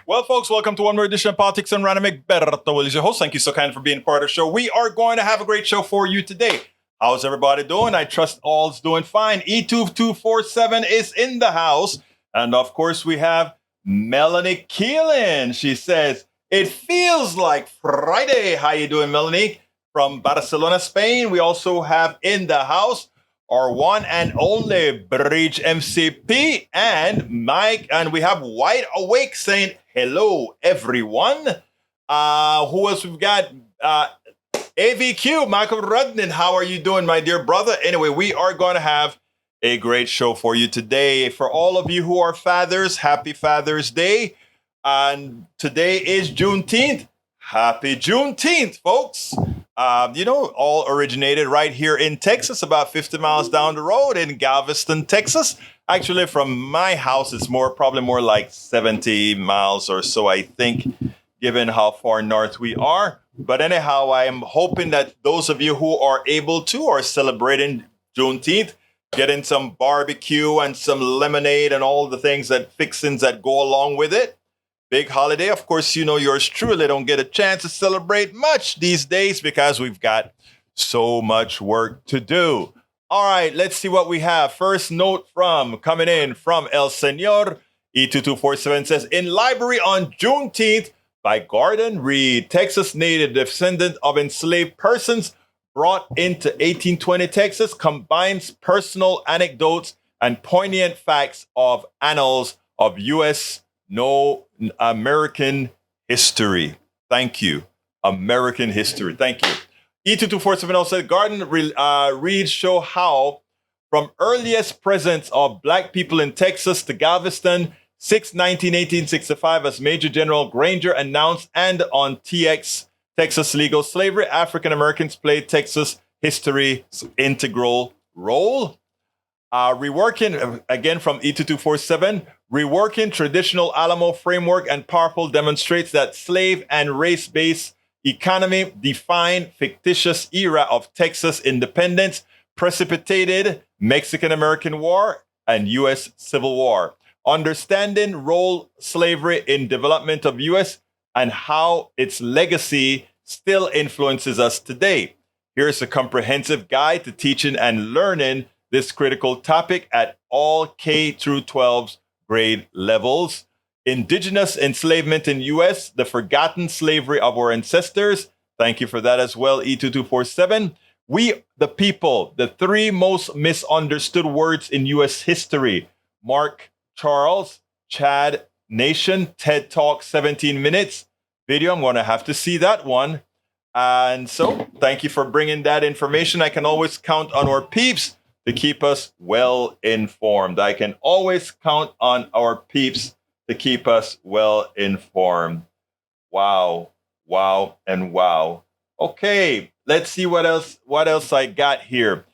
Well, folks, welcome to one more edition of Politics and Random. Egberto Will is your host. Thank you so kind for being part of the show. We are going to have a great show for you today. How's everybody doing? I trust all's doing fine. E2247 is in the house. And of course, we have Melanie Keelan. She says, it feels like Friday. How you doing, Melanie? From Barcelona, Spain. We also have in the house our one and only Bridge MCP and Mike. And we have Wide Awake saying, hello, everyone. Who else we've got? AVQ, Michael Rudnin. How are you doing, my dear brother? Anyway, we are going to have a great show for you today. For all of you who are fathers, happy Father's Day. And today is Juneteenth. Happy Juneteenth, folks. All originated right here in Texas, about 50 miles down the road in Galveston, Texas. Actually, from my house, it's probably more like 70 miles or so, I think, given how far north we are. But anyhow, I am hoping that those of you who are able to are celebrating Juneteenth, getting some barbecue and some lemonade and all the things fixings that go along with it. Big holiday. Of course, yours truly don't get a chance to celebrate much these days because we've got so much work to do. All right, let's see what we have. First note coming in from El Senor. E2247 says, in library on Juneteenth by Gordon Reed, Texas native descendant of enslaved persons brought into 1820 Texas, combines personal anecdotes and poignant facts of annals of U.S. American history. Thank you. American history. Thank you. E2247 also said, Gordon Reed show how from earliest presence of black people in Texas to Galveston, 6/19/1865, as Major General Granger announced, and on TX, Texas Legal Slavery, African Americans played Texas history's integral role. Reworking, again from E2247, reworking traditional Alamo framework and powerful demonstrates that slave and race-based economy defined fictitious era of Texas independence, precipitated Mexican-American War and U.S. Civil War. Understanding role slavery in development of U.S. and how its legacy still influences us today. Here's a comprehensive guide to teaching and learning this critical topic at all K through 12 grade levels. Indigenous enslavement in U.S., the forgotten slavery of our ancestors. Thank you for that as well, E2247. We, the people, the three most misunderstood words in U.S. history. Mark Charles, Chad Nation, TED Talk 17 minutes video. I'm going to have to see that one. And so thank you for bringing that information. I can always count on our peeps to keep us well informed. I can always count on our peeps to keep us well informed. Wow, wow, and wow. Okay, let's see what else I got here.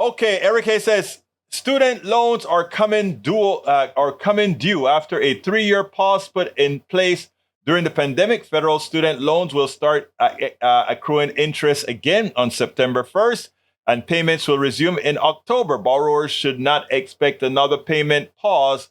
Okay, Eric A says student loans are coming due after a 3-year pause put in place during the pandemic. Federal student loans will start accruing interest again on September 1st. And payments will resume in October. Borrowers should not expect another payment pause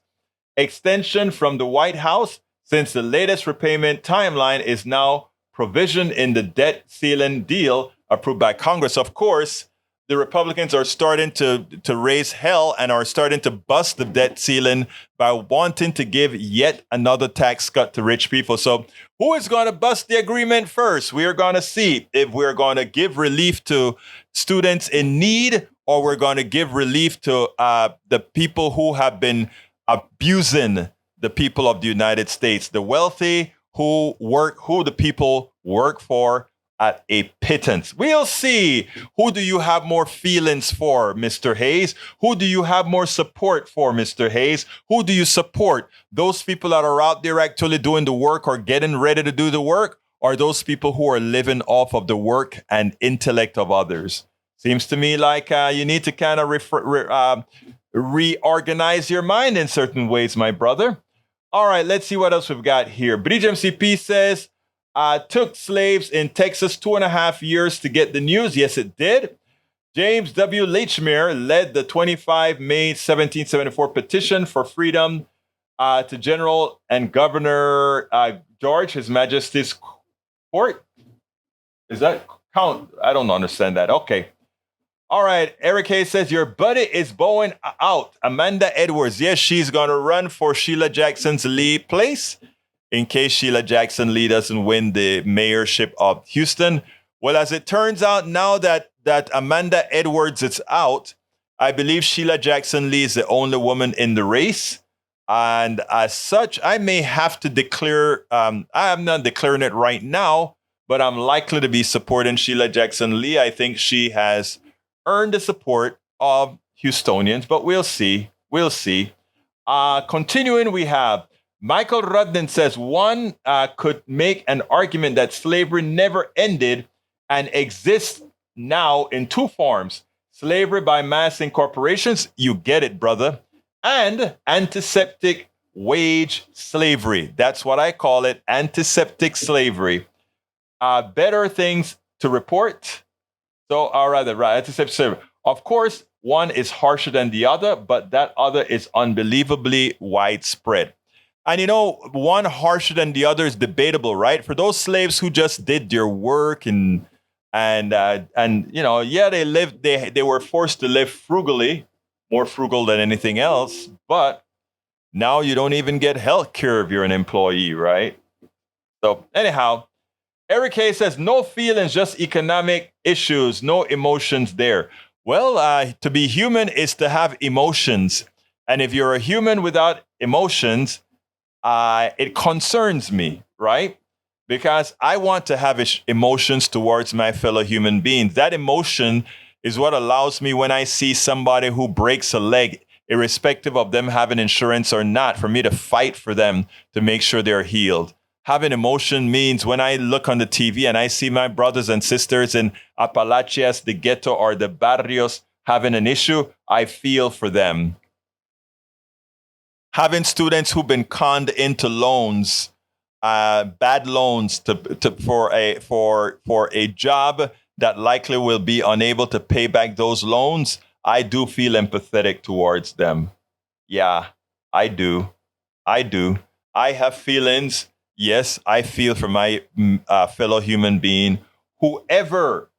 extension from the White House, since the latest repayment timeline is now provisioned in the debt ceiling deal approved by Congress. Of course, the Republicans are starting to raise hell and are starting to bust the debt ceiling by wanting to give yet another tax cut to rich people. So who is going to bust the agreement first? We are going to see if we're going to give relief to students in need, or we're going to give relief to the people who have been abusing the people of the United States, the wealthy who the people work for at a pittance. We'll see. Who do you have more feelings for, Mr. Hayes? Who do you have more support for, Mr. Hayes? Who do you support? Those people that are out there actually doing the work or getting ready to do the work, or those people who are living off of the work and intellect of others? Seems to me like you need to kind of reorganize your mind in certain ways, my brother. All right, let's see what else we've got here. Bridge MCP says, took slaves in Texas 2.5 years to get the news. Yes, it did. James W. Lechmere led the 25 May 1774 petition for freedom to General and Governor George, His Majesty's Court. Is that count? I don't understand that. Okay. All right. Eric Hayes says, your buddy is bowing out. Amanda Edwards. Yes, she's going to run for Sheila Jackson's Lee place in case Sheila Jackson Lee doesn't win the mayorship of Houston. Well, as it turns out now that Amanda Edwards is out, I believe Sheila Jackson Lee is the only woman in the race. And as such, I may have to declare, I am not declaring it right now, but I'm likely to be supporting Sheila Jackson Lee. I think she has earned the support of Houstonians, but we'll see. We'll see. Continuing, we have Michael Rudden says one could make an argument that slavery never ended and exists now in two forms. Slavery by mass incorporations, you get it, brother, and antiseptic wage slavery. That's what I call it, antiseptic slavery. Better things to report. So, antiseptic slavery. Of course, one is harsher than the other, but that other is unbelievably widespread. And you know, one harsher than the other is debatable, right? For those slaves who just did their work and you know, yeah, they were forced to live frugally, more frugal than anything else, but now you don't even get health care if you're an employee, right? So anyhow, Eric Hayes says, no feelings, just economic issues, no emotions there. Well, to be human is to have emotions. And if you're a human without emotions, it concerns me, right? Because I want to have emotions towards my fellow human beings. That emotion is what allows me, when I see somebody who breaks a leg, irrespective of them having insurance or not, for me to fight for them to make sure they're healed. Having emotion means when I look on the TV and I see my brothers and sisters in Appalachias, the ghetto, or the barrios having an issue, I feel for them. Having students who've been conned into loans, bad loans for a job that likely will be unable to pay back those loans, I do feel empathetic towards them. Yeah, I do. I have feelings. Yes, I feel for my fellow human being, whomever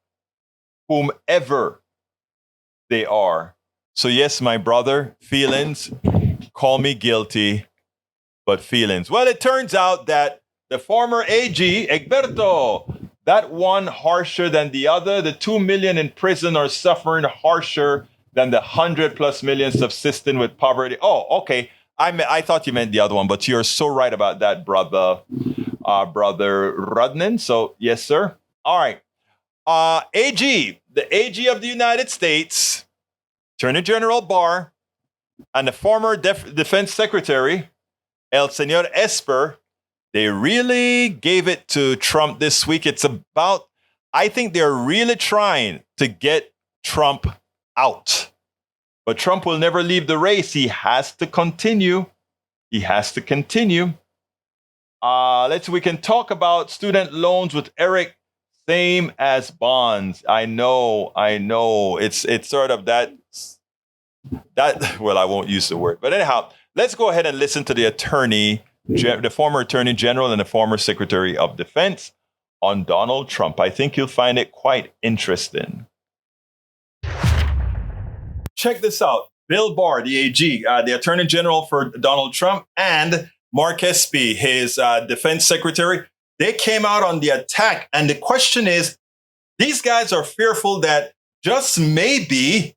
they are. So yes, my brother, feelings, call me guilty, but feelings. Well, it turns out that the former AG, Egberto, that one harsher than the other. The 2 million in prison are suffering harsher than the 100+ million subsisting with poverty. Oh, okay. I thought you meant the other one, but you're so right about that, brother Rudnan. So, yes, sir. All right. AG, the AG of the United States, Attorney General Barr, and the former Defense Secretary, El Señor Esper, they really gave it to Trump this week. I think they're really trying to get Trump out. But Trump will never leave the race. He has to continue. We can talk about student loans with Eric. Same as bonds. I know. It's sort of that, well, I won't use the word. But anyhow, let's go ahead and listen to the former Attorney General and the former Secretary of Defense on Donald Trump. I think you'll find it quite interesting. Check this out. Bill Barr, the AG, the Attorney General for Donald Trump, and Mark Esper, his Defense Secretary, they came out on the attack. And the question is, these guys are fearful that just maybe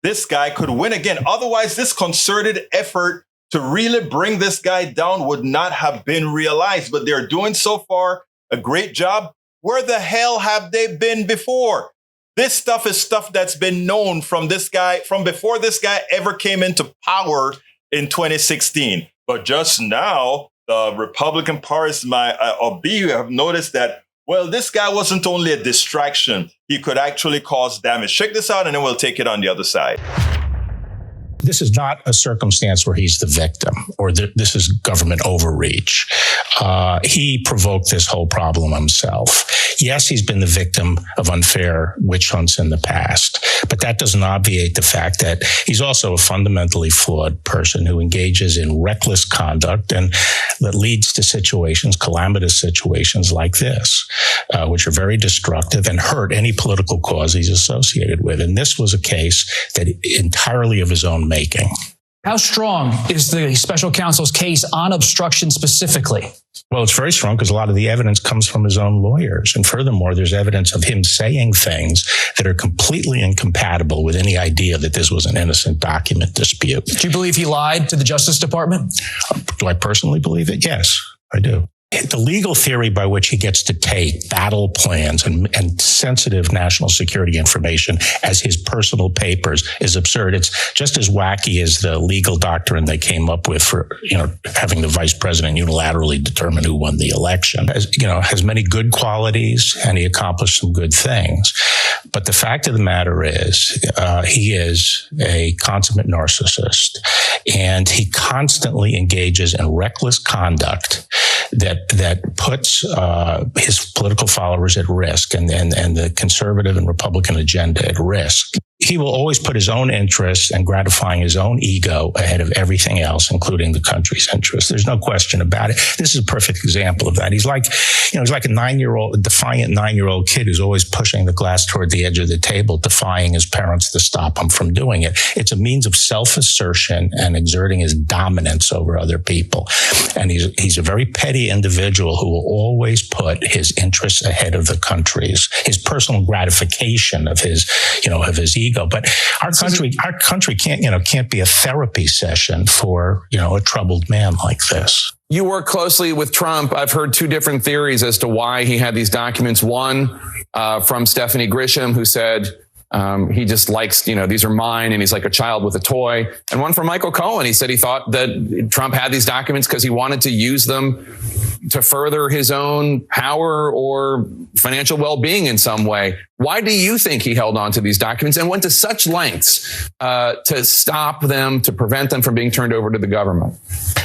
this guy could win again. Otherwise, this concerted effort to really bring this guy down would not have been realized. But they're doing so far a great job. Where the hell have they been before? This stuff is stuff that's been known from this guy, from before this guy ever came into power in 2016. But just now, the Republican parties have noticed that, well, this guy wasn't only a distraction. He could actually cause damage. Check this out, and then we'll take it on the other side. this is not a circumstance where he's the victim or this is government overreach. He provoked this whole problem himself. Yes, he's been the victim of unfair witch hunts in the past, but that doesn't obviate the fact that he's also a fundamentally flawed person who engages in reckless conduct and that leads to situations, calamitous situations like this, which are very destructive and hurt any political cause he's associated with. And this was a case that entirely of his own making. How strong is the special counsel's case on obstruction specifically? Well, it's very strong because a lot of the evidence comes from his own lawyers. And furthermore, there's evidence of him saying things that are completely incompatible with any idea that this was an innocent document dispute. Do you believe he lied to the Justice Department? Do I personally believe it? Yes, I do. The legal theory by which he gets to take battle plans and sensitive national security information as his personal papers is absurd. It's just as wacky as the legal doctrine they came up with for, having the vice president unilaterally determine who won the election. Has many good qualities and he accomplished some good things. But the fact of the matter is, he is a consummate narcissist and he constantly engages in reckless conduct that puts his political followers at risk and the conservative and Republican agenda at risk. He will always put his own interests and gratifying his own ego ahead of everything else, including the country's interests. There's no question about it. This is a perfect example of that. He's like a defiant 9-year-old kid who's always pushing the glass toward the edge of the table, defying his parents to stop him from doing it. It's a means of self-assertion and exerting his dominance over other people. And he's a very petty individual who will always put his interests ahead of the country's, his personal gratification of his ego. But our country can't be a therapy session for, a troubled man like this. You work closely with Trump. I've heard two different theories as to why he had these documents. One from Stephanie Grisham, who said he just likes, these are mine, and he's like a child with a toy. And one from Michael Cohen. He said he thought that Trump had these documents because he wanted to use them to further his own power or financial well-being in some way. Why do you think he held on to these documents and went to such lengths to stop them, to prevent them from being turned over to the government?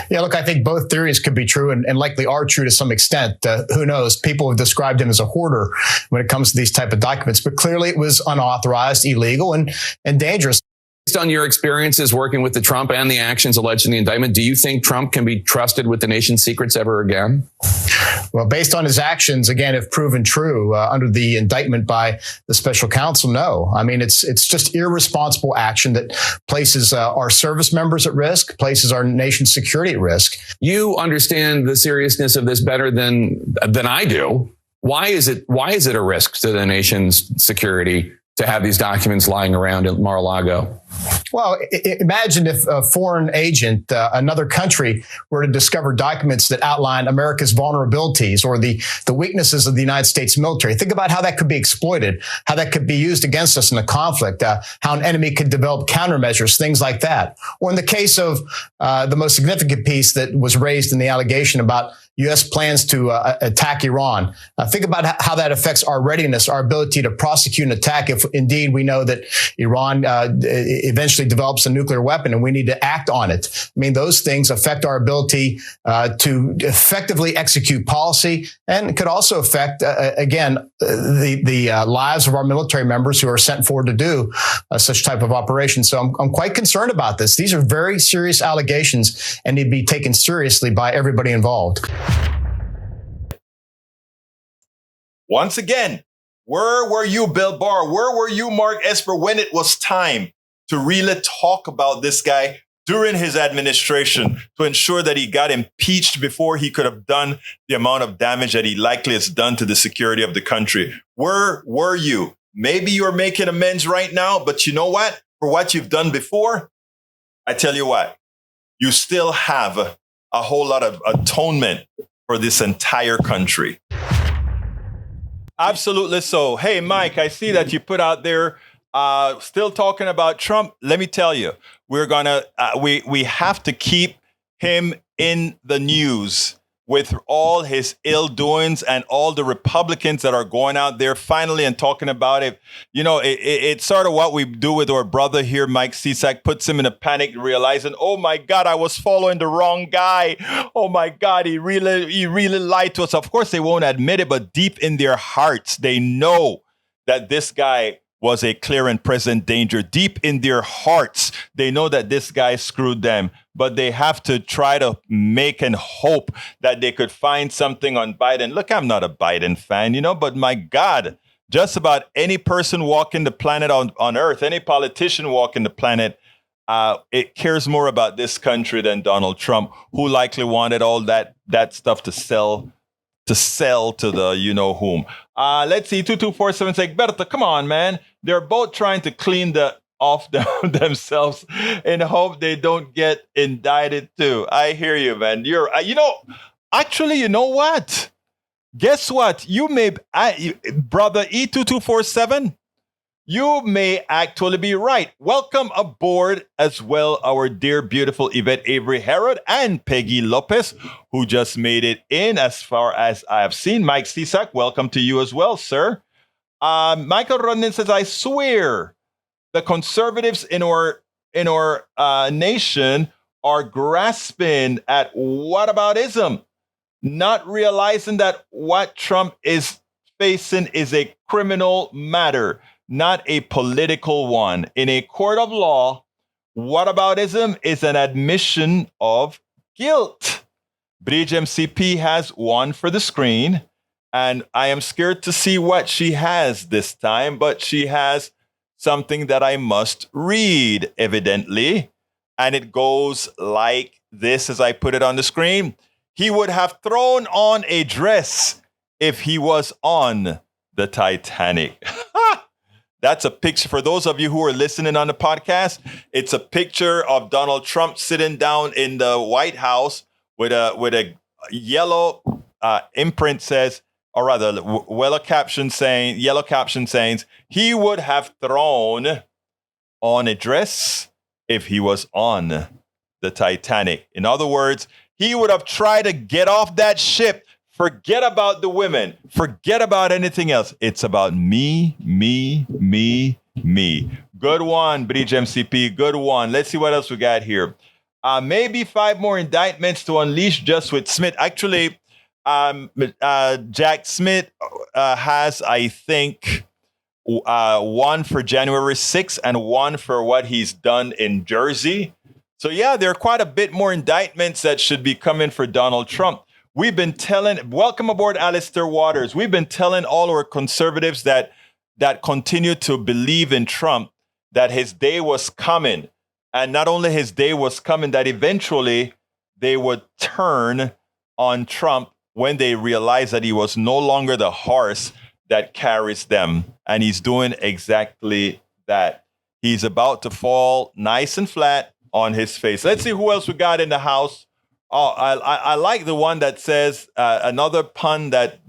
Yeah, look, I think both theories could be true and likely are true to some extent. Who knows? People have described him as a hoarder when it comes to these type of documents, but clearly it was unauthorized, illegal, and dangerous. Based on your experiences working with the Trump and the actions alleged in the indictment, do you think Trump can be trusted with the nation's secrets ever again? Well, based on his actions, again, if proven true under the indictment by the special counsel, no. I mean, it's just irresponsible action that places our service members at risk, places our nation's security at risk. You understand the seriousness of this better than I do. Why is it a risk to the nation's security to have these documents lying around at Mar-a-Lago? Well, imagine if a foreign agent, another country, were to discover documents that outline America's vulnerabilities or the weaknesses of the United States military. Think about how that could be exploited, how that could be used against us in a conflict, how an enemy could develop countermeasures, things like that. Or in the case of the most significant piece that was raised in the allegation about U.S. plans to attack Iran. Think about how that affects our readiness, our ability to prosecute an attack if indeed we know that Iran eventually develops a nuclear weapon and we need to act on it. I mean, those things affect our ability to effectively execute policy, and it could also affect, the lives of our military members who are sent forward to do such type of operation. So I'm quite concerned about this. These are very serious allegations and need to be taken seriously by everybody involved. Once again, where were you, Bill Barr? Where were you, Mark Esper, when it was time to really talk about this guy during his administration to ensure that he got impeached before he could have done the amount of damage that he likely has done to the security of the country? Where were you? Maybe you're making amends right now, but you know what? For what you've done before, I tell you what, you still have a whole lot of atonement for this entire country. Absolutely so. Hey, Mike, I see that you put out there still talking about Trump. Let me tell you, we're gonna we have to keep him in the news with all his ill doings and all the Republicans that are going out there finally and talking about it. You know, it's sort of what we do with our brother here, Mike Cisak, puts him in a panic, realizing, oh my God, I was following the wrong guy. Oh my God, he really lied to us. Of course, they won't admit it, but deep in their hearts, they know that this guy was a clear and present danger. Deep in their hearts, they know that this guy screwed them, but they have to try to make and hope that they could find something on Biden. Look, I'm not a Biden fan, you know, but my God, just about any person walking the planet on Earth, any politician walking the planet, it cares more about this country than Donald Trump, who likely wanted all that stuff to sell to the you know whom. Let's see, 2247 say, Berta, come on, man. They're both trying to clean off themselves in hope they don't get indicted too. I hear you, man. Actually, you know what? Guess what? Brother E2247, you may actually be right. Welcome aboard as well, our dear, beautiful Yvette Avery Herod and Peggy Lopez, who just made it in as far as I have seen. Mike Cisak, welcome to you as well, sir. Michael Rodden says, I swear the conservatives in our nation are grasping at whataboutism, not realizing that what Trump is facing is a criminal matter, not a political one. In a court of law, whataboutism is an admission of guilt. Bridge MCP has one for the screen, and I am scared to see what she has this time, but she has something that I must read, evidently, and it goes like this as I put it on the screen. He would have thrown on a dress if he was on the Titanic. That's a picture. For those of you who are listening on the podcast, it's a picture of Donald Trump sitting down in the White House with a yellow imprint says, or rather, yellow caption saying, he would have thrown on a dress if he was on the Titanic. In other words, he would have tried to get off that ship. Forget about the women. Forget about anything else. It's about me, me, me, me. Good one, Bridge MCP. Good one. Let's see what else we got here. Maybe 5 more indictments to unleash just with Smith. Actually, Jack Smith has, I think, one for January 6th and one for what he's done in Jersey. So, yeah, there are quite a bit more indictments that should be coming for Donald Trump. We've been telling, welcome aboard, Alistair Waters. We've been telling all our conservatives that continue to believe in Trump, that his day was coming. And not only his day was coming, that eventually they would turn on Trump when they realized that he was no longer the horse that carries them. And he's doing exactly that. He's about to fall nice and flat on his face. Let's see who else we got in the house. Oh, I like the one that says, another pun that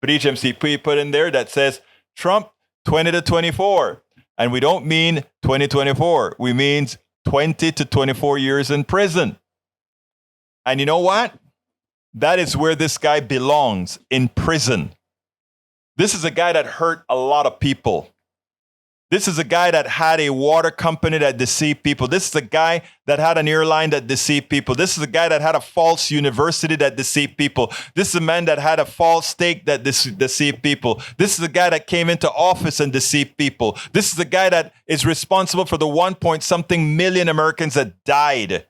Bridge MCP put in there that says, Trump 20 to 24. And we don't mean 2024. We mean 20 to 24 years in prison. And you know what? That is where this guy belongs, in prison. This is a guy that hurt a lot of people. This is a guy that had a water company that deceived people. This is a guy that had an airline that deceived people. This is a guy that had a false university that deceived people. This is a man that had a false stake that deceived people. This is a guy that came into office and deceived people. This is the guy that is responsible for the 1-point-something million Americans that died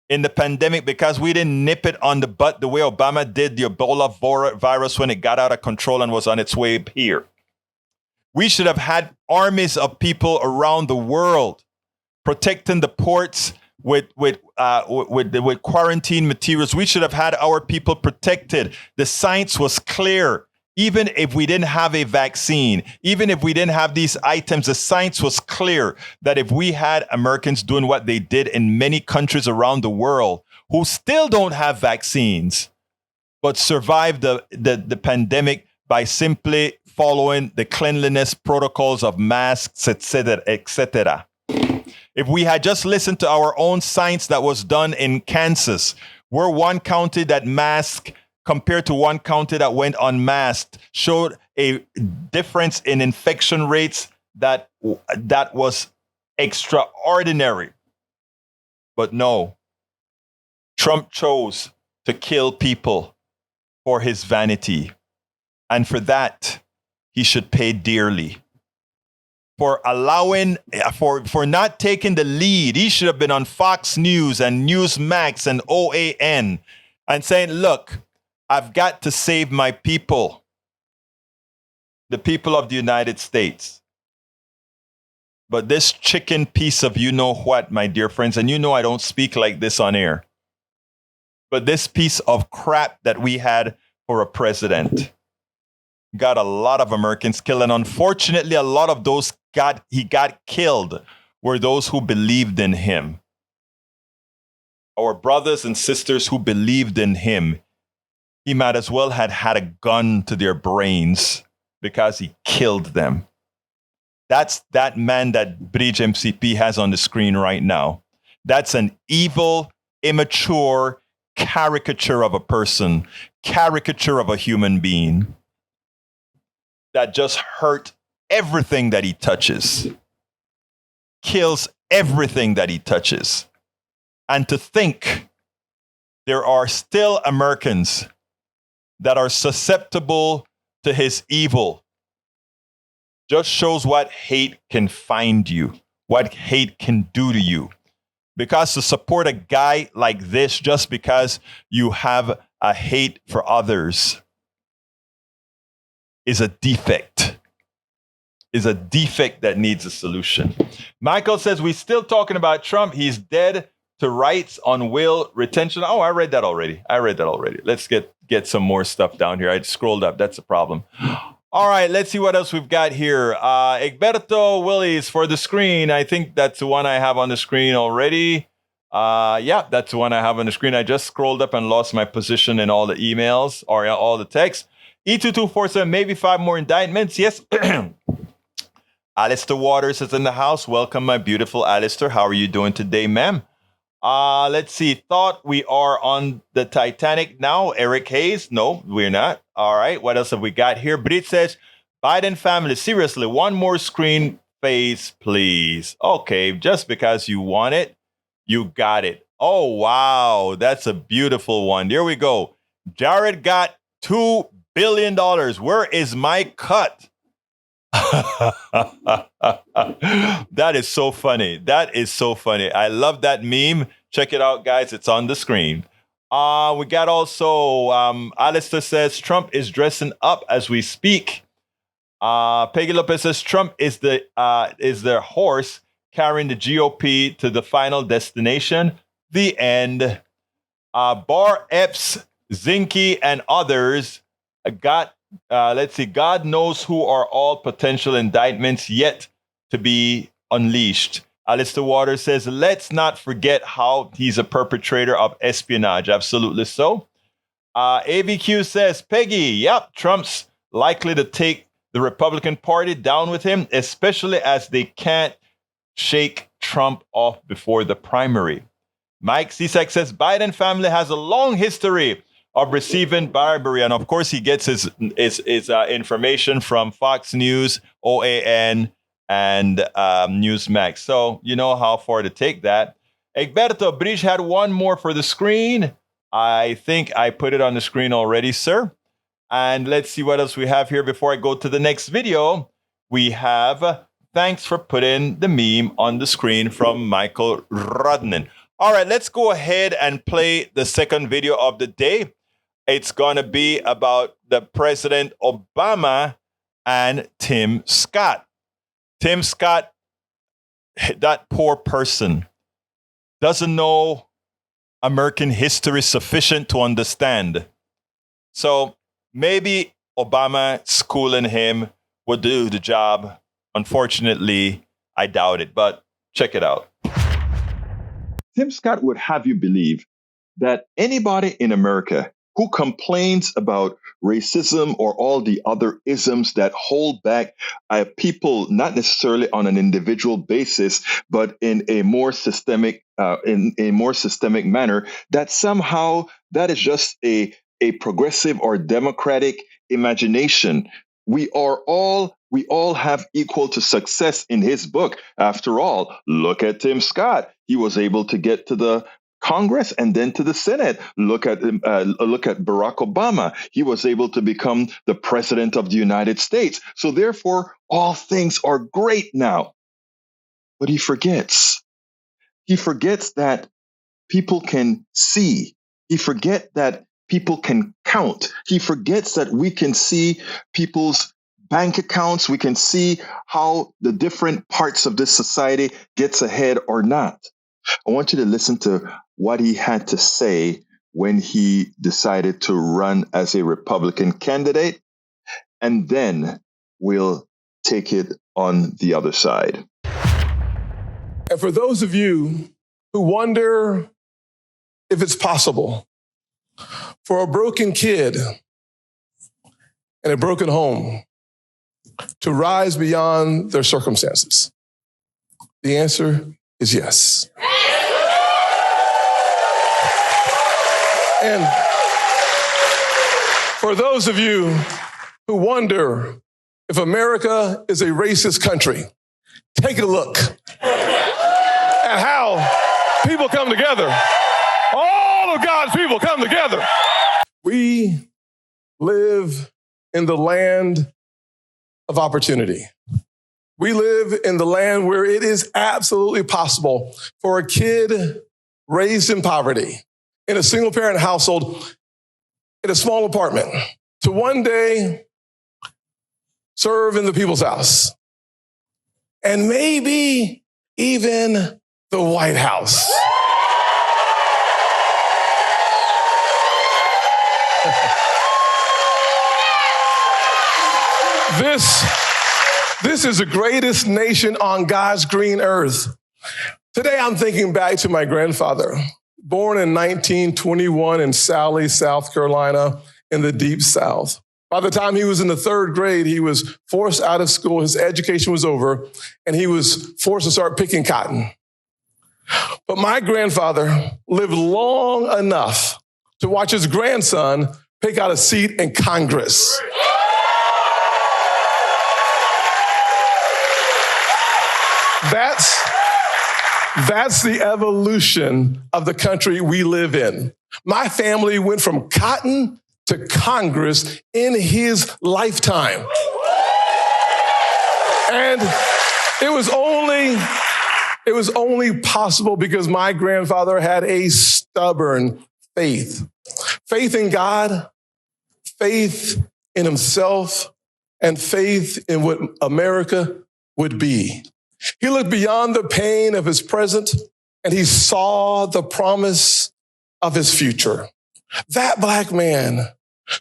in the pandemic because we didn't nip it on the butt the way Obama did the Ebola virus when it got out of control and was on its way here. We should have had armies of people around the world protecting the ports with quarantine materials. We should have had our people protected. The science was clear. Even if we didn't have a vaccine, even if we didn't have these items, the science was clear that if we had Americans doing what they did in many countries around the world who still don't have vaccines, but survived the pandemic by simply following the cleanliness protocols of masks, etc., etc. If we had just listened to our own science that was done in Kansas, we're one county that masked compared to one county that went unmasked, showed a difference in infection rates that was extraordinary. But no, Trump chose to kill people for his vanity. And for that, he should pay dearly. For for not taking the lead. He should have been on Fox News and Newsmax and OAN and saying, look, I've got to save my people, the people of the United States. But this chicken piece of you know what, my dear friends, and you know I don't speak like this on air, but this piece of crap that we had for a president got a lot of Americans killed. And unfortunately, a lot of those he got killed were those who believed in him. Our brothers and sisters who believed in him. He might as well had a gun to their brains because he killed them. That's that man that Bridge MCP has on the screen right now. That's an evil, immature caricature of a person, caricature of a human being that just hurt everything that he touches, kills everything that he touches. And to think there are still Americans that are susceptible to his evil just shows what hate can find you, what hate can do to you. Because to support a guy like this just because you have a hate for others is a defect. Is a defect that needs a solution. Michael says, we're still talking about Trump. He's dead to rights on will retention. Oh, I read that already. Let's get some more stuff down here. I scrolled up. That's the problem. All right, let's see what else we've got here. Egberto Willis for the screen. I think that's the one I have on the screen already. Yeah, that's the one I have on the screen. I just scrolled up and lost my position in all the emails or all the text. E2247, maybe 5 more indictments. Yes. Alistair Waters is in the house. Welcome, my beautiful Alistair. How are you doing today, ma'am? Let's see. Thought we are on the Titanic now. Eric Hayes. No, we're not. All right. What else have we got here? Brit says, Biden family, seriously, one more screen face, please. Okay. Just because you want it, you got it. Oh, wow. That's a beautiful one. Here we go. Jared got $2 billion. Where is my cut? That is so funny. That is so funny. I love that meme. Check it out, guys. It's on the screen. We got also Alistair says Trump is dressing up as we speak. Peggy Lopez says Trump is their horse carrying the GOP to the final destination. The end. Barr, Epps, Zinke, and others got. Let's see. God knows who are all potential indictments yet to be unleashed. Alistair Waters says, let's not forget how he's a perpetrator of espionage. Absolutely so. AVQ says, Peggy, yep, Trump's likely to take the Republican Party down with him, especially as they can't shake Trump off before the primary. Mike Cisak says, Biden family has a long history of receiving bribery. And of course, he gets his information from Fox News, OAN, and Newsmax. So you know how far to take that. Egberto, Bridge had one more for the screen. I think I put it on the screen already, sir. And let's see what else we have here before I go to the next video. We have, thanks for putting the meme on the screen from Michael Rodnan. All right, let's go ahead and play the second video of the day. It's going to be about the President Obama and Tim Scott. Tim Scott, that poor person, doesn't know American history sufficient to understand. So maybe Obama schooling him would do the job. Unfortunately, I doubt it, but check it out. Tim Scott would have you believe that anybody in America who complains about racism or all the other isms that hold back people, not necessarily on an individual basis, but in a more systemic manner, that somehow that is just a a progressive or democratic imagination. We all have equal to success in his book. After all, look at Tim Scott. He was able to get to the Congress and then to the Senate. Look at Barack Obama. He was able to become the president of the United States. So therefore, all things are great now. But he forgets. He forgets that people can see. He forgets that people can count. He forgets that we can see people's bank accounts. We can see how the different parts of this society gets ahead or not. I want you to listen to what he had to say when he decided to run as a Republican candidate, and then we'll take it on the other side. And for those of you who wonder if it's possible for a broken kid in a broken home to rise beyond their circumstances, the answer is yes. And for those of you who wonder if America is a racist country, take a look at how people come together. All of God's people come together. We live in the land of opportunity. We live in the land where it is absolutely possible for a kid raised in poverty, in a single-parent household, in a small apartment, to one day serve in the People's House, and maybe even the White House. This is the greatest nation on God's green earth. Today, I'm thinking back to my grandfather, born in 1921 in Sally, South Carolina, in the Deep South. By the time he was in the third grade, he was forced out of school. His education was over, and he was forced to start picking cotton. But my grandfather lived long enough to watch his grandson pick out a seat in Congress. That's the evolution of the country we live in. My family went from cotton to Congress in his lifetime. And it was only possible because my grandfather had a stubborn faith. Faith in God, faith in himself, and faith in what America would be. He looked beyond the pain of his present, and he saw the promise of his future. That black man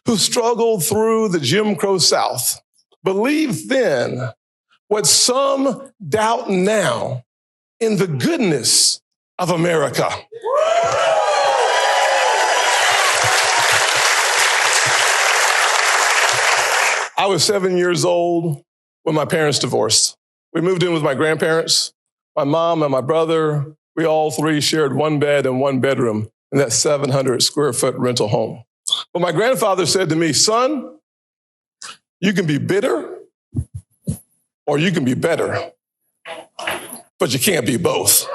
who struggled through the Jim Crow South believed then what some doubt now in the goodness of America. I was 7 years old when my parents divorced. We moved in with my grandparents. My mom and my brother, we all three shared one bed and one bedroom in that 700 square foot rental home. But my grandfather said to me, son, you can be bitter or you can be better, but you can't be both.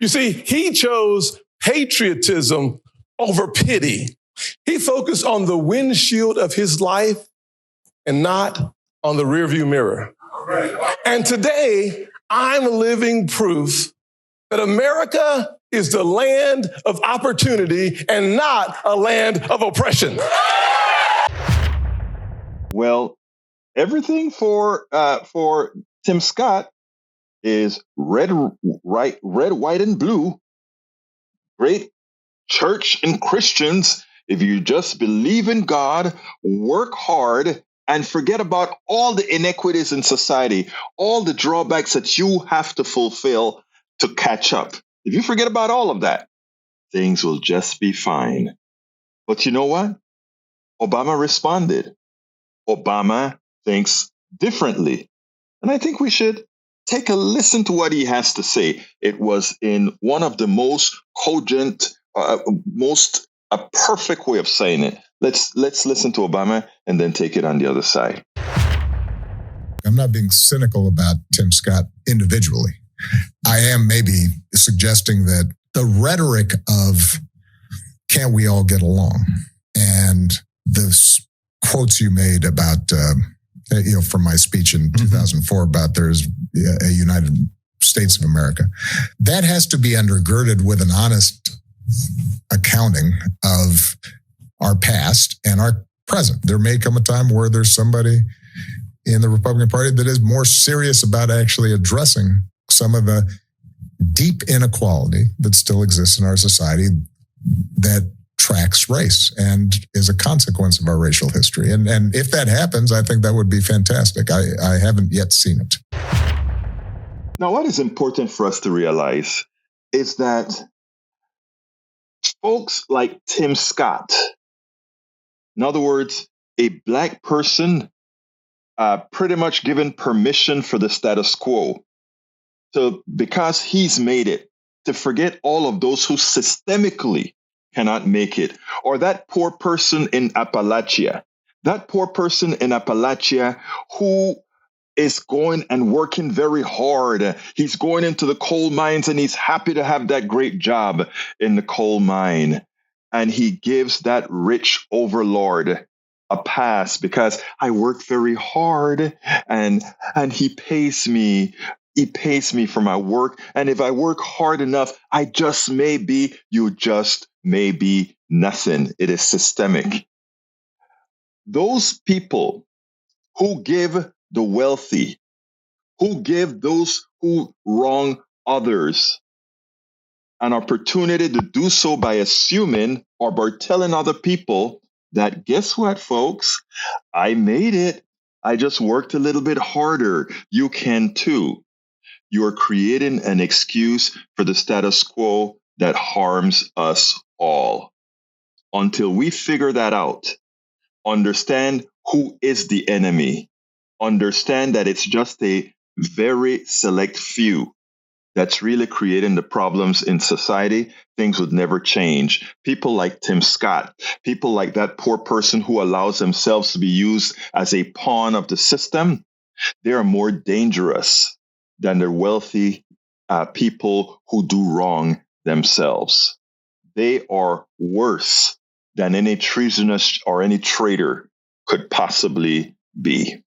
You see, he chose patriotism over pity. He focused on the windshield of his life and not on the rearview mirror. And today, I'm living proof that America is the land of opportunity and not a land of oppression. Well, everything for Tim Scott is red, white, and blue. Great church and Christians. If you just believe in God, work hard, and forget about all the inequities in society, all the drawbacks that you have to fulfill to catch up. If you forget about all of that, things will just be fine. But you know what? Obama responded. Obama thinks differently. And I think we should take a listen to what he has to say. It was in one of the most cogent, most a perfect way of saying it. Let's listen to Obama and then take it on the other side. I'm not being cynical about Tim Scott individually. I am maybe suggesting that the rhetoric of can't we all get along, and the quotes you made about, from my speech in 2004 about there's a United States of America, that has to be undergirded with an honest accounting of our past and our present. There may come a time where there's somebody in the Republican Party that is more serious about actually addressing some of the deep inequality that still exists in our society that tracks race and is a consequence of our racial history. And if that happens, I think that would be fantastic. I haven't yet seen it. Now, what is important for us to realize is that folks like Tim Scott, in other words, a Black person pretty much given permission for the status quo. So because he's made it, to forget all of those who systemically cannot make it, or that poor person in Appalachia who is going and working very hard. He's going into the coal mines and he's happy to have that great job in the coal mine. And he gives that rich overlord a pass because I work very hard and he pays me. He pays me for my work. And if I work hard enough, I just may be, you just may be nothing. It is systemic. Those people who give the wealthy, who give those who wrong others an opportunity to do so by assuming or by telling other people that, guess what, folks, I made it. I just worked a little bit harder. You can too. You are creating an excuse for the status quo that harms us all. Until we figure that out, understand who is the enemy, understand that it's just a very select few that's really creating the problems in society, things would never change. People like Tim Scott, people like that poor person who allows themselves to be used as a pawn of the system, they are more dangerous than the wealthy people who do wrong themselves. They are worse than any treasonous or any traitor could possibly be.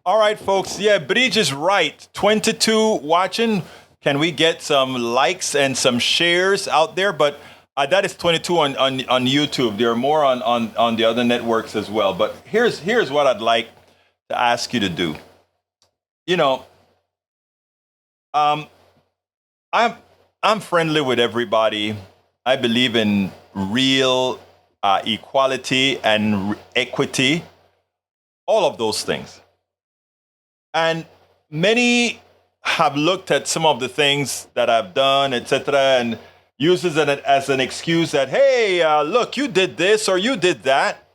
All right, folks. Yeah, Bridge is right. 22 watching. Can we get some likes and some shares out there? But that is 22 on YouTube. There are more on the other networks as well. But here's what I'd like to ask you to do. You know, I'm friendly with everybody. I believe in real equality and equity, all of those things. And many have looked at some of the things that I've done, etc., and uses it as an excuse that, hey, look, you did this or you did that,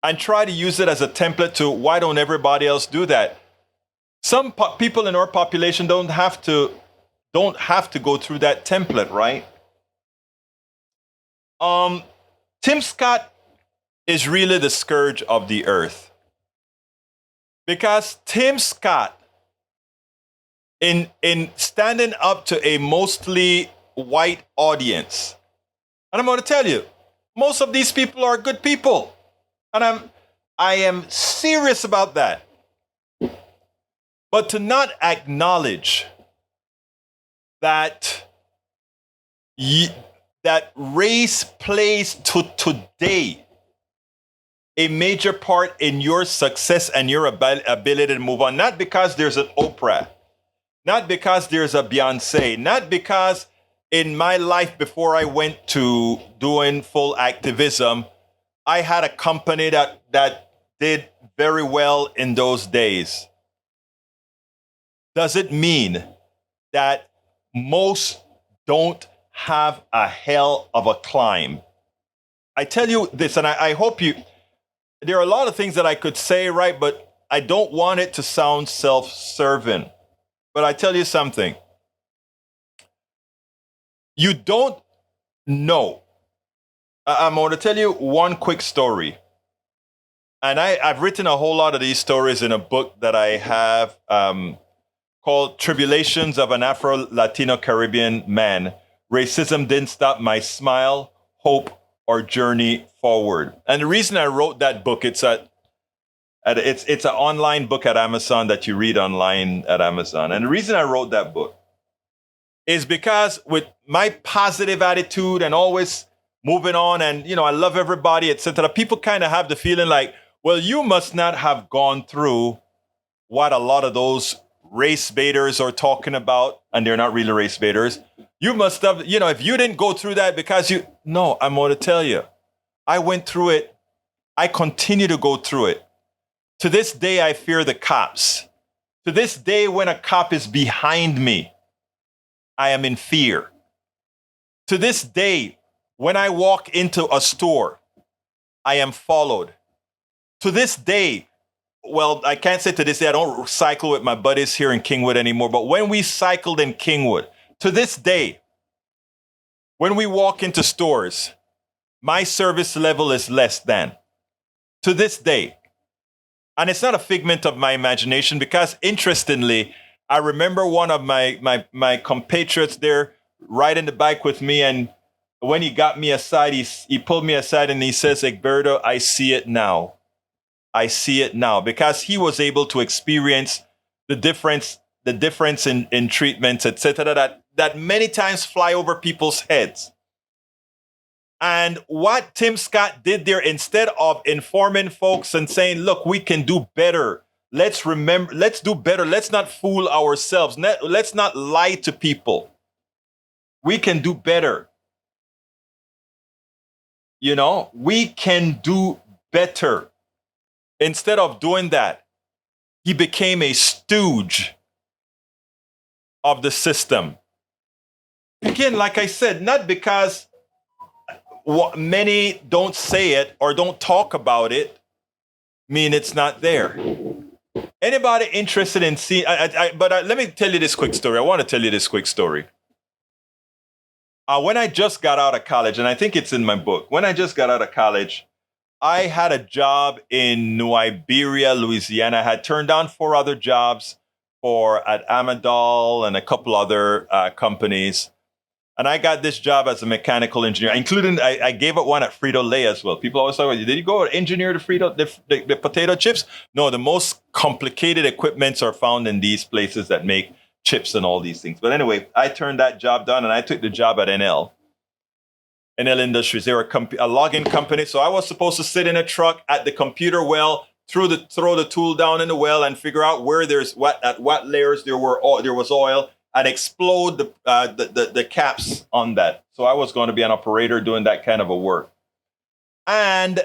and try to use it as a template to why don't everybody else do that? Some people in our population don't have to go through that template, right? Tim Scott is really the scourge of the earth. Because Tim Scott, in standing up to a mostly white audience, and I'm going to tell you, most of these people are good people. And I am serious about that. But to not acknowledge that that race plays to today a major part in your success and your ability to move on, not because there's an Oprah, not because there's a Beyonce, not because in my life before I went to doing full activism, I had a company that did very well in those days. Does it mean that most don't have a hell of a climb? I tell you this, and I hope you, there are a lot of things that I could say, right? But I don't want it to sound self-serving. But I tell you something. You don't No. I'm going to tell you one quick story. And I've written a whole lot of these stories in a book that I have called Tribulations of an Afro-Latino Caribbean Man. Racism Didn't Stop My Smile, Hope, or Journey Forward. And the reason I wrote that book, it's an online book at Amazon that you read online at Amazon. And the reason I wrote that book is because with my positive attitude and always moving on and, I love everybody, etc., people kind of have the feeling like, well, you must not have gone through what a lot of those race baiters are talking about, and they're not really race baiters. You must have, if you didn't go through that because no, I'm going to tell you, I went through it. I continue to go through it. To this day, I fear the cops. To this day, when a cop is behind me, I am in fear. To this day, when I walk into a store, I am followed. To this day, well, I can't say to this day, I don't cycle with my buddies here in Kingwood anymore, but when we cycled in Kingwood, to this day, when we walk into stores, my service level is less than. To this day. And it's not a figment of my imagination because, interestingly, I remember one of my compatriots there riding the bike with me, and when he got me aside, he pulled me aside and he says, Egberto, I see it now. I see it now, because he was able to experience the difference in treatments, etc., that many times fly over people's heads. And what Tim Scott did there, instead of informing folks and saying, look, we can do better. Let's do better. Let's not fool ourselves. Let's not lie to people. We can do better. We can do better. Instead of doing that, he became a stooge of the system. Again, like I said, not because many don't say it or don't talk about it, mean it's not there. Anybody interested in seeing, but let me tell you this quick story. I want to tell you this quick story. When I just got out of college, and I think it's in my book, when I just got out of college, I had a job in New Iberia, Louisiana. I had turned down 4 other jobs at Amadol and a couple other companies. And I got this job as a mechanical engineer, including I gave up one at Frito-Lay as well. People always talk about, did you go engineer the potato chips? No, the most complicated equipments are found in these places that make chips and all these things. But anyway, I turned that job down and I took the job at NL Industries. They were a logging company. So I was supposed to sit in a truck at the computer well, throw the tool down in the well and figure out where at what layers there was oil, and explode the caps on that. So I was going to be an operator doing that kind of a work. And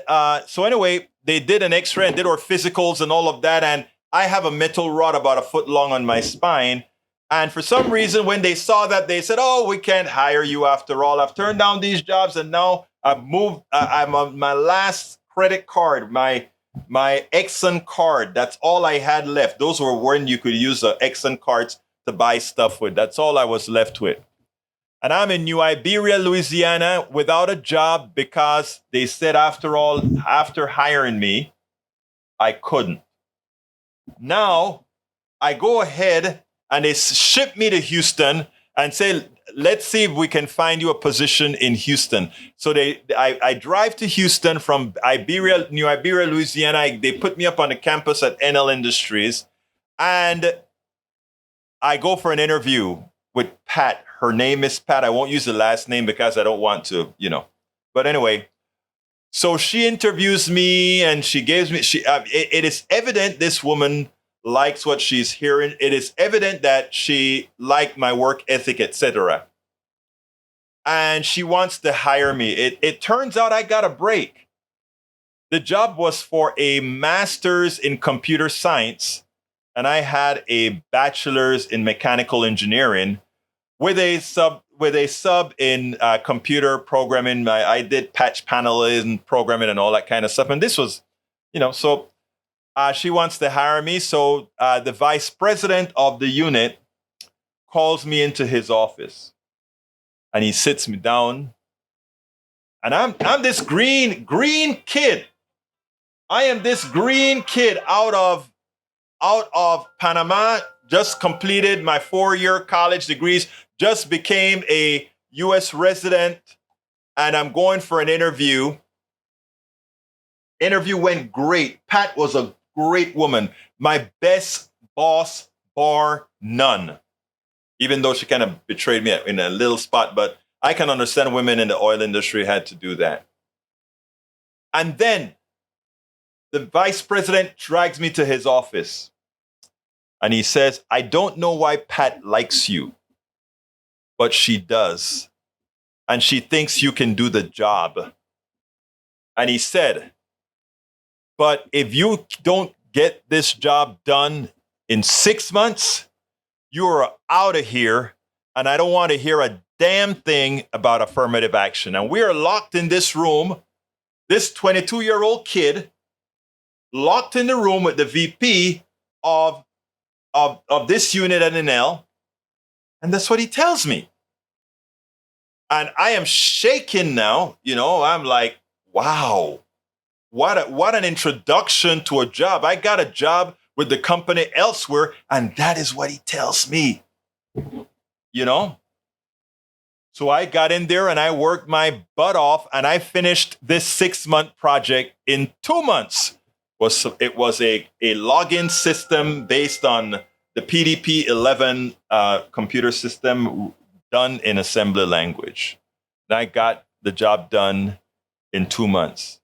so anyway, they did an X-ray and did our physicals and all of that. And I have a metal rod about 1 foot long on my spine. And for some reason, when they saw that, they said, oh, we can't hire you after all. I've turned down these jobs and now I've moved. I'm on my last credit card, my Exxon card. That's all I had left. Those were when you could use the Exxon cards to buy stuff with. That's all I was left with. And I'm in New Iberia, Louisiana, without a job because they said, after hiring me, I couldn't. Now, I go ahead and they ship me to Houston and say, let's see if we can find you a position in Houston. So I drive to Houston from New Iberia, Louisiana. They put me up on the campus at NL Industries. And I go for an interview with Pat. Her name is Pat. I won't use the last name because I don't want to, But anyway, so she interviews me and she gives me, it is evident this woman likes what she's hearing. It is evident that she liked my work ethic, etc. And she wants to hire me. It turns out I got a break. The job was for a master's in computer science, and I had a bachelor's in mechanical engineering with a sub in computer programming. I did patch paneling, programming, and all that kind of stuff. And this was, so she wants to hire me. So the vice president of the unit calls me into his office, and he sits me down And I'm this green kid. I am this green kid out of Panama, just completed my 4-year college degrees, just became a U.S. resident, and I'm going for an interview. Interview went great. Pat was a great woman. My best boss, bar none. Even though she kind of betrayed me in a little spot, but I can understand women in the oil industry had to do that. And then the vice president drags me to his office. And he says, I don't know why Pat likes you, but she does. And she thinks you can do the job. And he said, but if you don't get this job done in 6 months, you're out of here. And I don't want to hear a damn thing about affirmative action. And we are locked in this room, this 22-year-old kid, locked in the room with the VP of this unit at NL. And that's what he tells me. And I am shaking now. I'm like, wow, what an introduction to a job. I got a job with the company elsewhere, and that is what he tells me. So I got in there and I worked my butt off, and I finished this 6-month project in 2 months. It was a login system based on the PDP-11 computer system done in assembly language. And I got the job done in 2 months.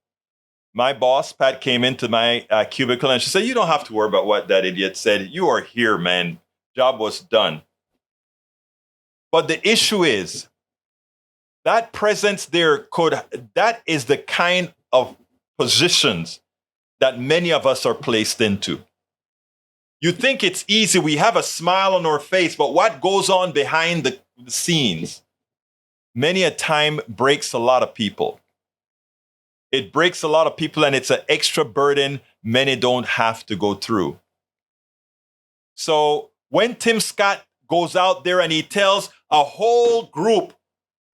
My boss, Pat, came into my cubicle and she said, you don't have to worry about what that idiot said. You are here, man. Job was done. But the issue is, that presence there that is the kind of positions that many of us are placed into. You think it's easy. We have a smile on our face, but what goes on behind the scenes many a time breaks a lot of people. It breaks a lot of people, and it's an extra burden many don't have to go through. So when Tim Scott goes out there and he tells a whole group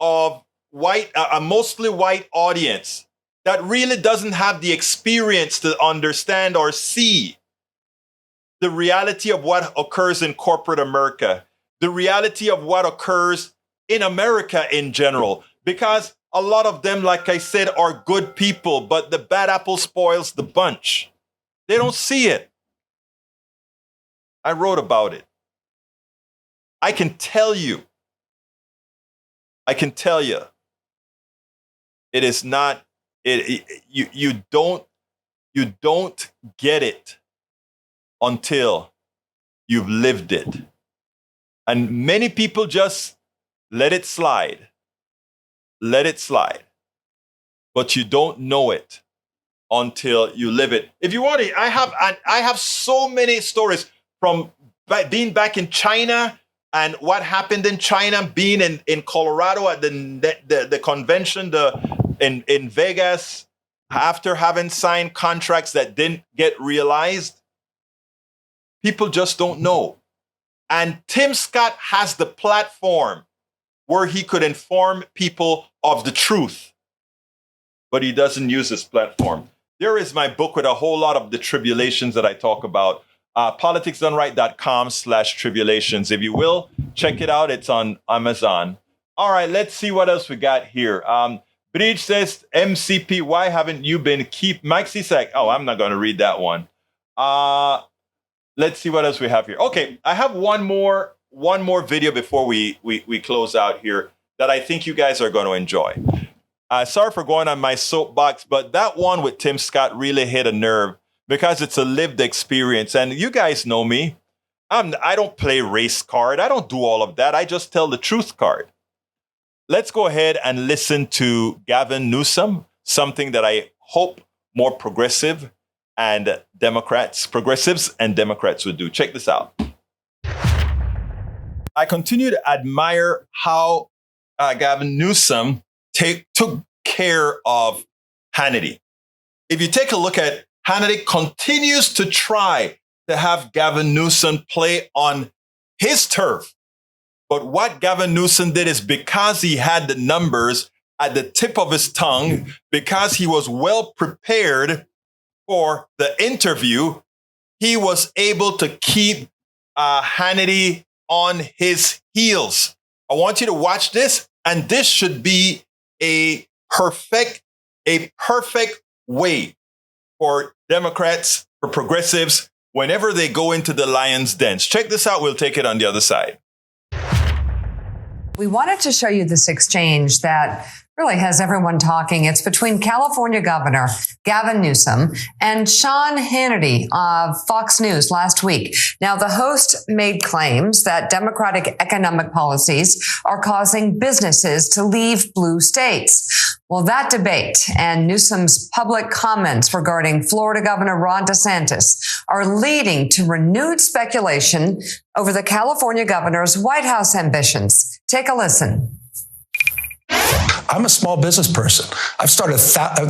of a mostly white audience that really doesn't have the experience to understand or see the reality of what occurs in corporate America, the reality of what occurs in America in general, because a lot of them, like I said, are good people, but the bad apple spoils the bunch. They don't see it. I wrote about it. I can tell you, it is not, you don't get it until you've lived it. And many people just let it slide. But you don't know it until you live it. If you want it, I have so many stories from being back in China and what happened in China, being in Colorado at the convention in Vegas, after having signed contracts that didn't get realized. People just don't know. And Tim Scott has the platform where he could inform people of the truth, but he doesn't use this platform. There is my book with a whole lot of the tribulations that I talk about. politicsdoneright.com/tribulations. If you will, check it out. It's on Amazon. All right, let's see what else we got here. Bridge says, MCP, why haven't you been Mike Cisak? Oh, I'm not going to read that one. Let's see what else we have here. Okay, I have one more video before we close out here that I think you guys are going to enjoy. Sorry for going on my soapbox, but that one with Tim Scott really hit a nerve because it's a lived experience. And you guys know me. I don't play race card. I don't do all of that. I just tell the truth card. Let's go ahead and listen to Gavin Newsom, something that I hope more progressives and Democrats would do. Check this out. I continue to admire how Gavin Newsom took care of Hannity. If you take a look at Hannity, continues to try to have Gavin Newsom play on his turf. But what Gavin Newsom did is because he had the numbers at the tip of his tongue because he was well prepared for the interview. He was able to keep Hannity on his heels. I want you to watch this, and this should be a perfect way for Democrats, for progressives, whenever they go into the lion's dens. Check this out. We'll take it on the other side. We wanted to show you this exchange that really has everyone talking. It's between California Governor Gavin Newsom and Sean Hannity of Fox News last week. Now, the host made claims that Democratic economic policies are causing businesses to leave blue states. Well, that debate and Newsom's public comments regarding Florida Governor Ron DeSantis are leading to renewed speculation over the California governor's White House ambitions. Take a listen. I'm a small business person. I've started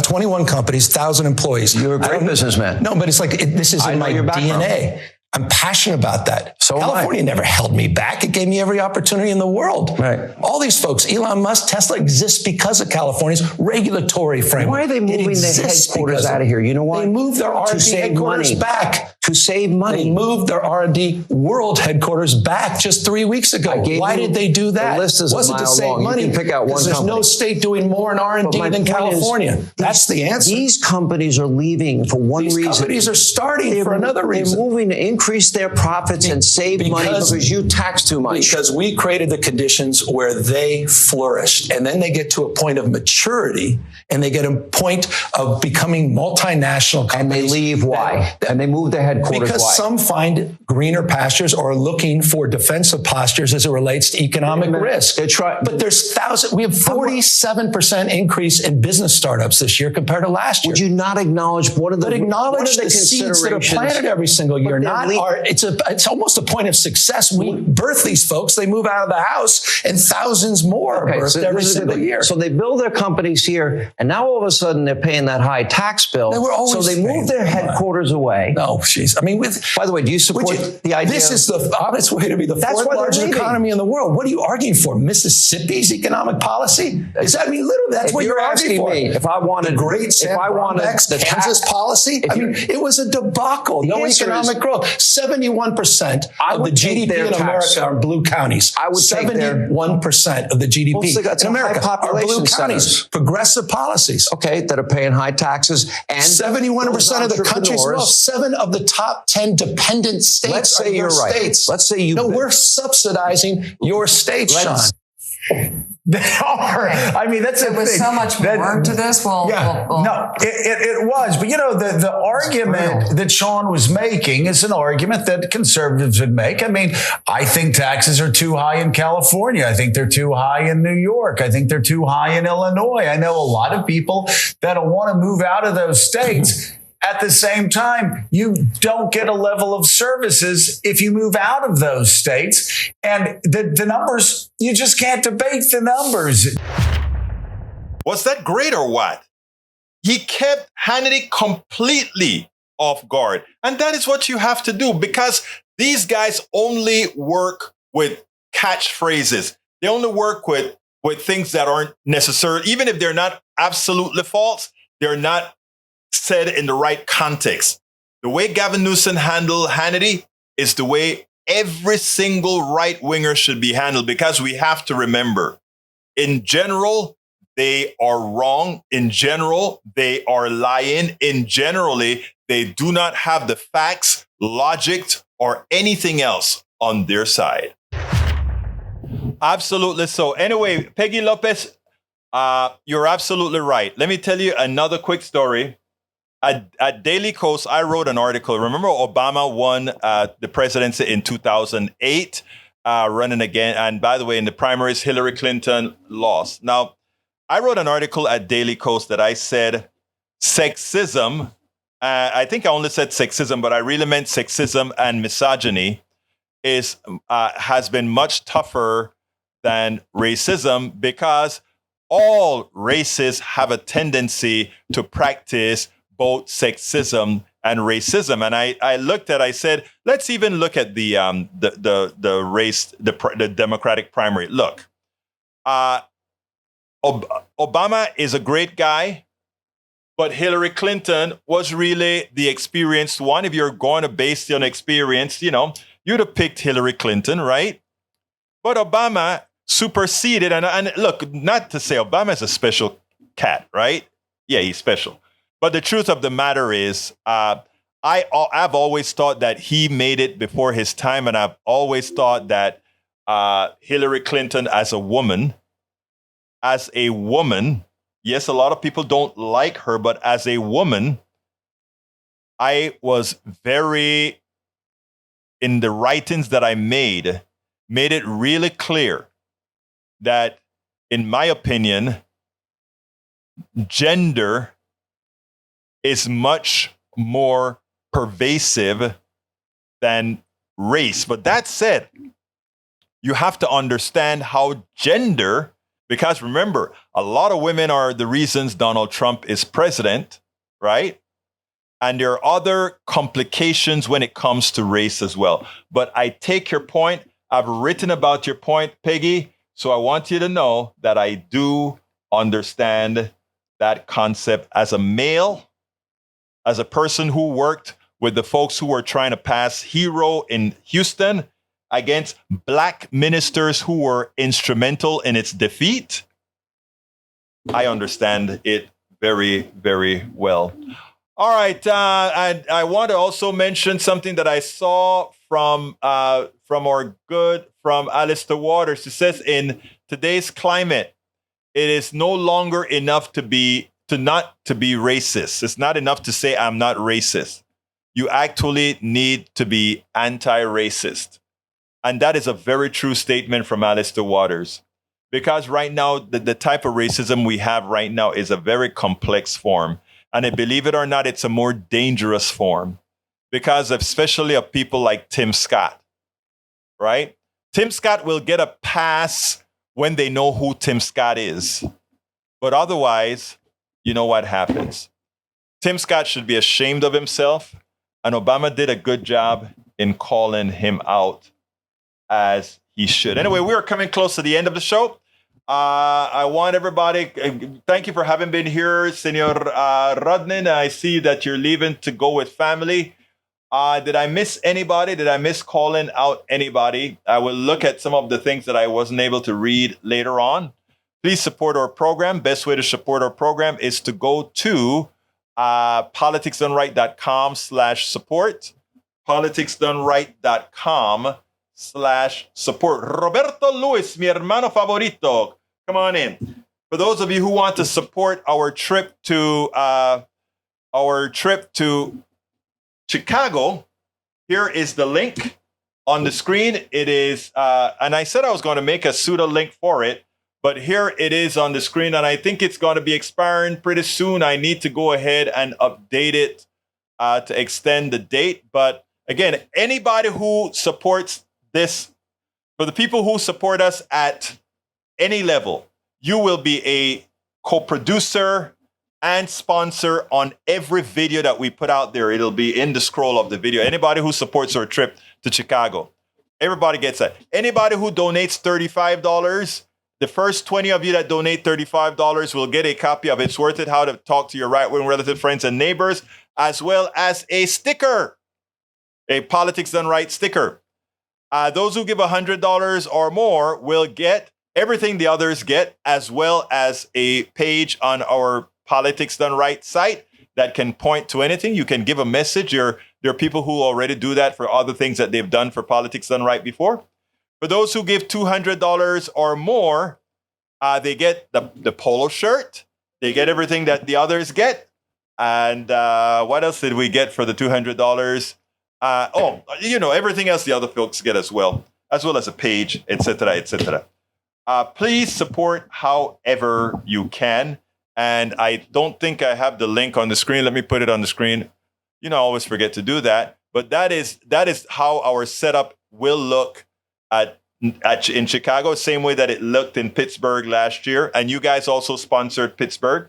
21 companies, 1,000 employees. You're a great businessman. No, but it's like, this is in my DNA. I'm passionate about that. So California never held me back. It gave me every opportunity in the world. Right. All these folks, Elon Musk, Tesla exists because of California's regulatory framework. Why are they moving the headquarters out of here? You know why? They moved their R&D headquarters back. To save money. They moved their R&D world headquarters back just 3 weeks ago. Why did they do that? The list is wasn't a mile to save long. money. You can pick out one there's company. no state doing more in R&D than California. That's the answer. These companies are leaving for one reason. These companies are starting for another reason. They're moving to increase their profits and save money because you tax too much. Because we created the conditions where they flourished. And then they get to a point of maturity and they get a point of becoming multinational companies. And they leave. Why? And they move their headquarters. Because why? some find greener pastures or are looking for defensive postures as it relates to economic risk. But there's we have 47% increase in business startups this year compared to last year. Would you not acknowledge one of the acknowledge the seeds that are planted every single year? It's almost a point of success. We birth these folks, they move out of the house, and thousands more are birthed every single year. So they build their companies here, and now all of a sudden they're paying that high tax bill. So they move their headquarters away. No, jeez. I mean, by the way, do you support the idea? This is the honest way to be the fourth largest economy in the world. What are you arguing for? Mississippi's economic policy? Is that, I mean, literally, that's what you're arguing for. If I wanted the Kansas policy, I mean, it was a debacle. No economic growth. 71% of the GDP in America are blue counties. I would 71% of the GDP in America are blue counties. Progressive policies. Okay, that are paying high taxes. And 71% of the country's wealth. 7 of the top 10 dependent states. Let's say you're right. Let's say you. No, we're subsidizing your states, Sean. They are. I mean, that's there was so much more to this. No, it was. But, you know, the argument that Sean was making is an argument that conservatives would make. I mean, I think taxes are too high in California. I think they're too high in New York. I think they're too high in Illinois. I know a lot of people that want to move out of those states. At the same time, you don't get a level of services if you move out of those states. And the numbers, you just can't debate the numbers. Was that great or what? He kept Hannity completely off guard. And that is what you have to do, because these guys only work with catchphrases. They only work with things that aren't necessary. Even if they're not absolutely false, they're not said in the right context. The way Gavin Newsom handled Hannity is the way every single right-winger should be handled, because we have to remember, in general, they are wrong. In general, they are lying. In generally, they do not have the facts, logic, or anything else on their side. Absolutely so. Anyway, Peggy Lopez, you're absolutely right. Let me tell you another quick story. At Daily Kos, I wrote an article. Remember, Obama won the presidency in 2008, running again. And by the way, in the primaries, Hillary Clinton lost. Now, I wrote an article at Daily Kos that I said sexism. I think I only said sexism, but I really meant sexism and misogyny has been much tougher than racism, because all races have a tendency to practice both sexism and racism. And I said, let's even look at the Democratic primary. Look, Obama is a great guy, but Hillary Clinton was really the experienced one. If you're going to base it on experience, you'd have picked Hillary Clinton, right? But Obama superseded, and look, not to say Obama is a special cat, right? Yeah, he's special. But the truth of the matter is, I've always thought that he made it before his time, and I've always thought that Hillary Clinton as a woman, yes, a lot of people don't like her, but as a woman, I was very, in the writings that I made it really clear that, in my opinion, gender is much more pervasive than race. But that said, you have to understand how gender, because remember, a lot of women are the reasons Donald Trump is president, right? And there are other complications when it comes to race as well. But I take your point. I've written about your point, Peggy. So I want you to know that I do understand that concept as a male, as a person who worked with the folks who were trying to pass HERO in Houston against black ministers who were instrumental in its defeat. I understand it very, very well. All right. I want to also mention something that I saw from Alistair Waters. It says, in today's climate, it is no longer enough to not to be racist. It's not enough to say I'm not racist. You actually need to be anti-racist. And that is a very true statement from Alistair Waters. Because right now, the type of racism we have right now is a very complex form. And believe it or not, it's a more dangerous form. Because especially of people like Tim Scott, right? Tim Scott will get a pass when they know who Tim Scott is. But otherwise, you know what happens. Tim Scott should be ashamed of himself. And Obama did a good job in calling him out as he should. Anyway, we are coming close to the end of the show. I want everybody, thank you for having been here, Senor Rodnin. I see that you're leaving to go with family. Did I miss anybody? Did I miss calling out anybody? I will look at some of the things that I wasn't able to read later on. Please support our program. Best way to support our program is to go to politicsdoneright.com/support. politicsdoneright.com/support. Roberto Luis, mi hermano favorito. Come on in. For those of you who want to support our trip to Chicago, here is the link on the screen. It is, and I said I was going to make a pseudo link for it, but here it is on the screen, and I think it's going to be expiring pretty soon. I need to go ahead and update it to extend the date. But again, anybody who supports this, for the people who support us at any level, you will be a co-producer and sponsor on every video that we put out there. It'll be in the scroll of the video. Anybody who supports our trip to Chicago, everybody gets that. Anybody who donates $35, the first 20 of you that donate $35 will get a copy of It's Worth It, How to Talk to Your Right-Wing Relative Friends and Neighbors, as well as a sticker, a Politics Done Right sticker. Those who give $100 or more will get everything the others get, as well as a page on our Politics Done Right site that can point to anything. You can give a message. There are people who already do that for other things that they've done for Politics Done Right before. For those who give $200 or more, they get the polo shirt. They get everything that the others get. And what else did we get for the $200? Everything else the other folks get as well as a page, etc., etc. Please support however you can. And I don't think I have the link on the screen. Let me put it on the screen. I always forget to do that. But that is how our setup will look in Chicago, same way that it looked in Pittsburgh last year. And you guys also sponsored Pittsburgh.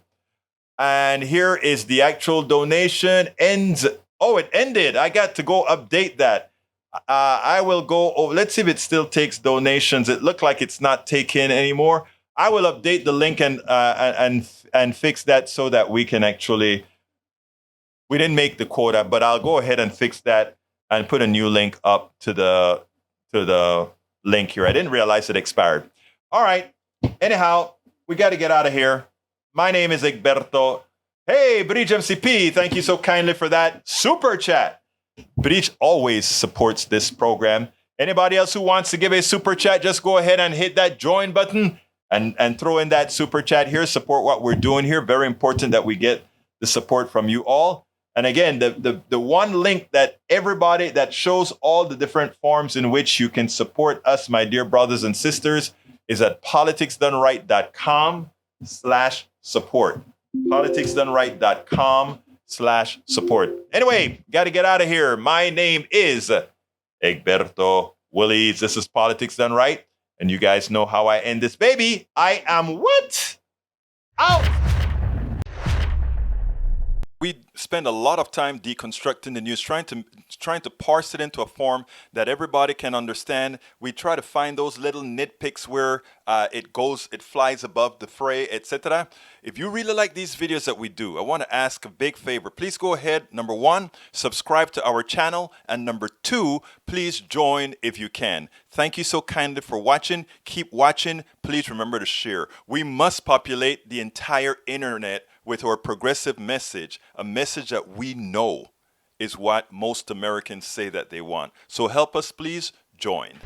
And here is the actual donation. It ended. I got to go update that. I will go over. Let's see if it still takes donations. It looked like it's not taken anymore. I will update the link and fix that so that we can actually. We didn't make the quota, but I'll go ahead and fix that and put a new link up to the link here. I didn't realize it expired. All right. Anyhow, we got to get out of here. My name is Egberto. Hey, Bridge MCP, thank you so kindly for that super chat. Bridge always supports this program. Anybody else who wants to give a super chat, just go ahead and hit that join button and throw in that super chat here. Support what we're doing here. Very important that we get the support from you all. And again, the one link that everybody that shows all the different forms in which you can support us, my dear brothers and sisters, is at politicsdoneright.com/support. politicsdoneright.com/support. Anyway, got to get out of here. My name is Egberto Willies. This is Politics Done Right. And you guys know how I end this baby. I am what? Out. We spend a lot of time deconstructing the news, trying to parse it into a form that everybody can understand. We try to find those little nitpicks where it flies above the fray, etc. If you really like these videos that we do, I want to ask a big favor. Please go ahead. Number 1, subscribe to our channel. And number 2, please join if you can. Thank you so kindly for watching. Keep watching. Please remember to share. We must populate the entire internet with our progressive message, a message that we know is what most Americans say that they want. So help us, please join.